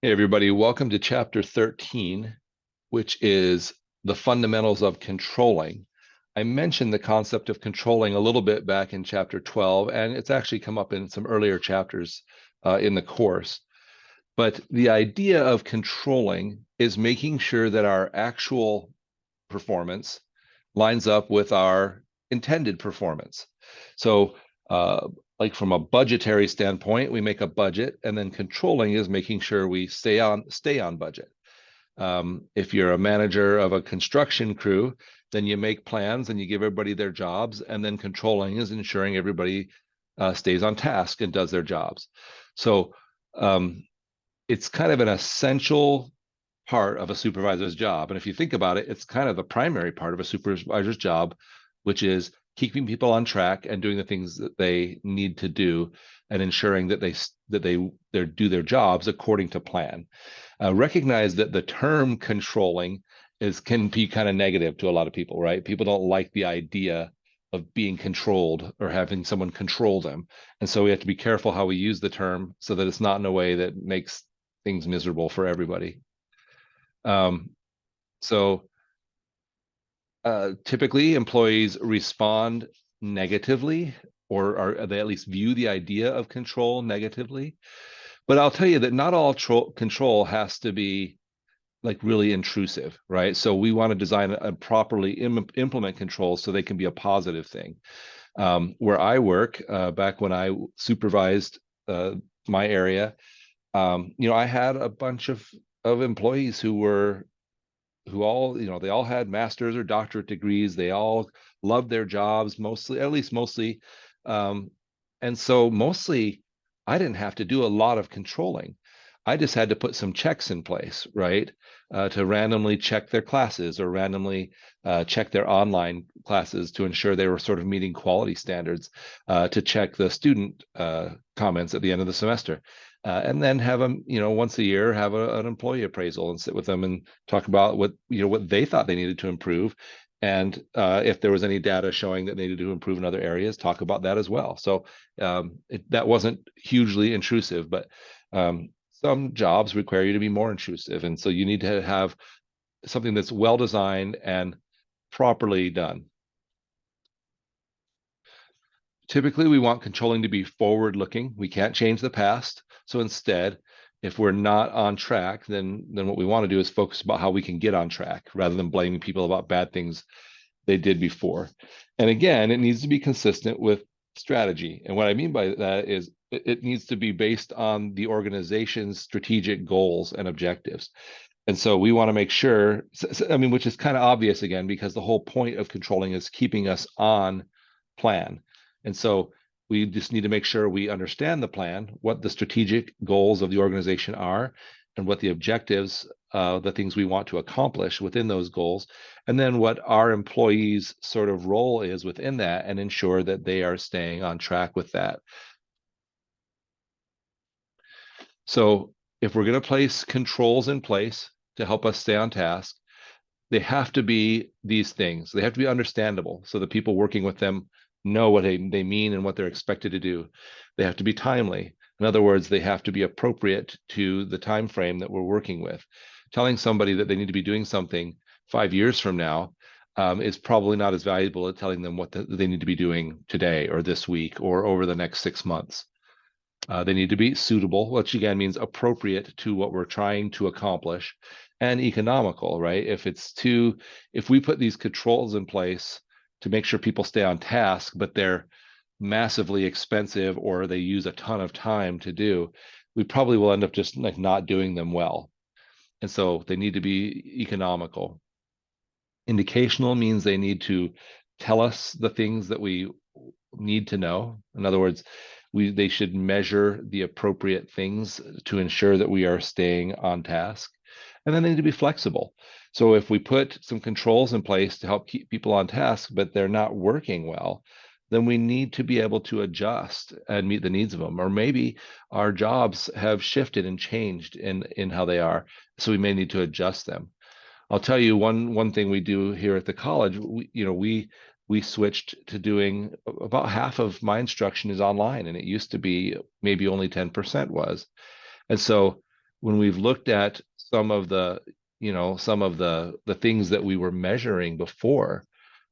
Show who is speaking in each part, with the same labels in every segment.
Speaker 1: Hey, everybody, welcome to chapter 13, which is the fundamentals of controlling. I mentioned the concept of controlling a little bit back in chapter 12, and it's actually come up in some earlier chapters in the course. But the idea of controlling is making sure that our actual performance lines up with our intended performance. So, like from a budgetary standpoint, we make a budget, and then controlling is making sure we stay on budget. If you're a manager of a construction crew, then you make plans and you give everybody their jobs, and then controlling is ensuring everybody stays on task and does their jobs. So um, it's kind of an essential part of a supervisor's job. And if you think about it, it's kind of the primary part of a supervisor's job, which is keeping people on track and doing the things that they need to do and ensuring that they do their jobs according to plan. Recognize that the term controlling can be kind of negative to a lot of people, right? People don't like the idea of being controlled or having someone control them. And so we have to be careful how we use the term so that it's not in a way that makes things miserable for everybody. Um, so typically employees respond negatively, or they at least view the idea of control negatively. But I'll tell you that not all control has to be like really intrusive, right? So we want to design and properly implement controls so they can be a positive thing. Where I work, back when I supervised my area, I had a bunch of employees who all, they all had master's or doctorate degrees. They all loved their jobs, mostly, at least mostly. Um, and so mostly I didn't have to do a lot of controlling. I just had to put some checks in place, right? To randomly check their classes or randomly check their online classes to ensure they were sort of meeting quality standards, to check the student comments at the end of the semester. And then have them, once a year, have an employee appraisal and sit with them and talk about what they thought they needed to improve, and if there was any data showing that they needed to improve in other areas, talk about that as well. So that wasn't hugely intrusive, but some jobs require you to be more intrusive, and so you need to have something that's well designed and properly done. Typically, we want controlling to be forward looking. We can't change the past. So instead, if we're not on track, then what we want to do is focus about how we can get on track rather than blaming people about bad things they did before. And again, it needs to be consistent with strategy. And what I mean by that is it needs to be based on the organization's strategic goals and objectives. And so we want to make sure, I mean, which is kind of obvious again, because the whole point of controlling is keeping us on plan. And so we just need to make sure we understand the plan, what the strategic goals of the organization are, and what the objectives, the things we want to accomplish within those goals, and then what our employees' sort of role is within that, and ensure that they are staying on track with that. So if we're going to place controls in place to help us stay on task, they have to be these things. They have to be understandable so the people working with them know what they mean and what they're expected to do. They have to be timely. In other words, they have to be appropriate to the time frame that we're working with. Telling somebody that they need to be doing something 5 years from now is probably not as valuable as telling them what they need to be doing today or this week or over the next 6 months. They need to be suitable, which again means appropriate to what we're trying to accomplish, and economical, right? If we put these controls in place to make sure people stay on task, but they're massively expensive or they use a ton of time to do, we probably will end up just like not doing them well. And so they need to be economical. Indicational means they need to tell us the things that we need to know. In other words, they should measure the appropriate things to ensure that we are staying on task. And then they need to be flexible. So if we put some controls in place to help keep people on task, but they're not working well, then we need to be able to adjust and meet the needs of them. Or maybe our jobs have shifted and changed in how they are, so we may need to adjust them. I'll tell you one thing we do here at the college. We switched to doing about half of my instruction is online, and it used to be maybe only 10% was. And so when we've looked at some of the, some of the things that we were measuring before,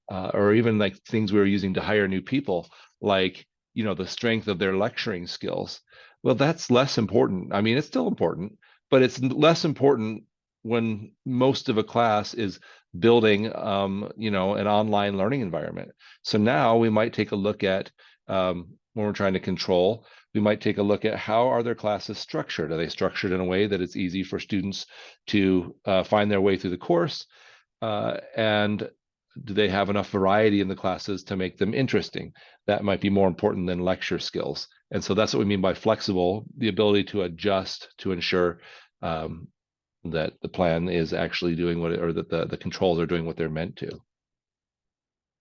Speaker 1: or even like things we were using to hire new people, like, the strength of their lecturing skills. Well, that's less important. I mean, it's still important, but it's less important when most of a class is building, an online learning environment. So now we might take a look at, when we're trying to control, we might take a look at how are their classes structured? Are they structured in a way that it's easy for students to find their way through the course? And do they have enough variety in the classes to make them interesting? That might be more important than lecture skills. And so that's what we mean by flexible, the ability to adjust to ensure that the plan is actually doing what, or that the controls are doing what they're meant to.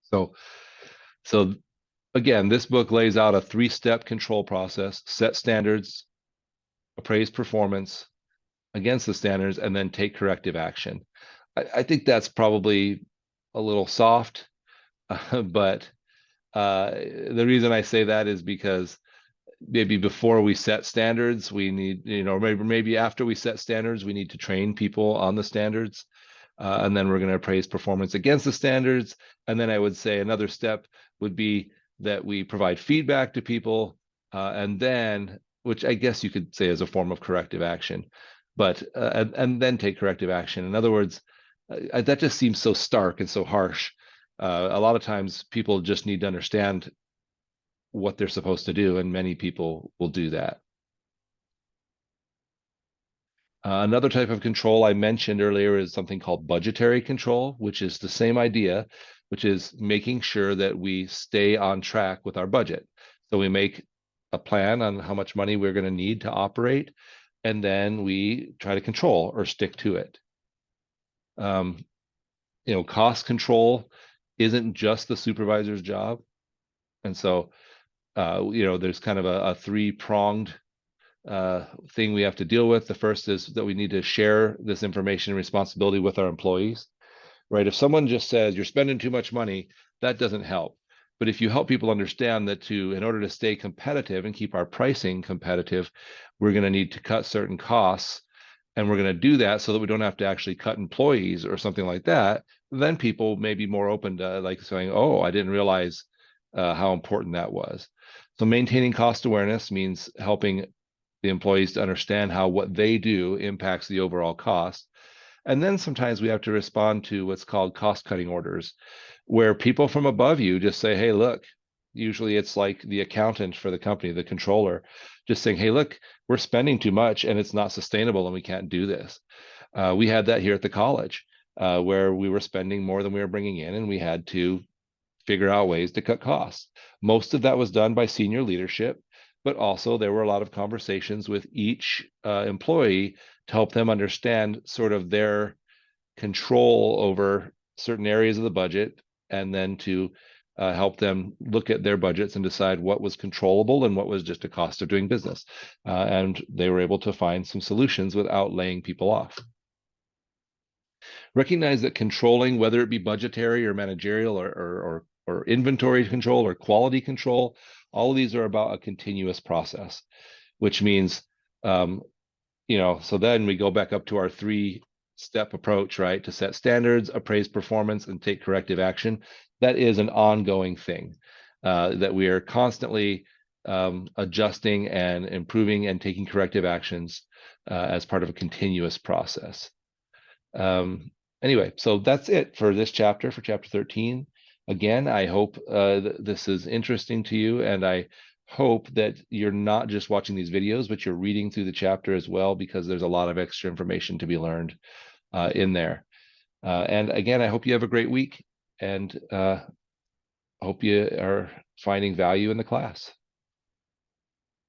Speaker 1: So again, this book lays out a 3-step control process: set standards, appraise performance against the standards, and then take corrective action. I think that's probably a little soft, but the reason I say that is because maybe before we set standards, we need, maybe after we set standards, we need to train people on the standards. And then we're going to appraise performance against the standards. And then I would say another step would be that we provide feedback to people, and then, which I guess you could say is a form of corrective action, but and then take corrective action. In other words, that just seems so stark and so harsh. A lot of times people just need to understand what they're supposed to do, and many people will do that. Another type of control I mentioned earlier is something called budgetary control, which is the same idea, which is making sure that we stay on track with our budget. So we make a plan on how much money we're going to need to operate, and then we try to control or stick to it. Cost control isn't just the supervisor's job. And so, there's kind of a 3-pronged thing we have to deal with. The first is that we need to share this information and responsibility with our employees, right? If someone just says you're spending too much money, that doesn't help. But if you help people understand that in order to stay competitive and keep our pricing competitive, we're going to need to cut certain costs, and we're going to do that so that we don't have to actually cut employees or something like that, then people may be more open to like saying, oh, I didn't realize how important that was. So maintaining cost awareness means helping the employees to understand how what they do impacts the overall cost. And then sometimes we have to respond to what's called cost-cutting orders, where people from above you just say, hey, look, usually it's like the accountant for the company, the controller, just saying, hey, look, we're spending too much and it's not sustainable and we can't do this. We had that here at the college, where we were spending more than we were bringing in, and we had to figure out ways to cut costs. Most of that was done by senior leadership, but also there were a lot of conversations with each employee to help them understand sort of their control over certain areas of the budget, and then to help them look at their budgets and decide what was controllable and what was just a cost of doing business. And they were able to find some solutions without laying people off. Recognize that controlling, whether it be budgetary or managerial or inventory control or quality control, all of these are about a continuous process, which means, so then we go back up to our 3-step approach, right? To set standards, appraise performance, and take corrective action. That is an ongoing thing that we are constantly adjusting and improving and taking corrective actions as part of a continuous process. Anyway, so that's it for this chapter, for chapter 13. Again, I hope this is interesting to you, and I hope that you're not just watching these videos, but you're reading through the chapter as well, because there's a lot of extra information to be learned in there. And again, I hope you have a great week, and hope you are finding value in the class.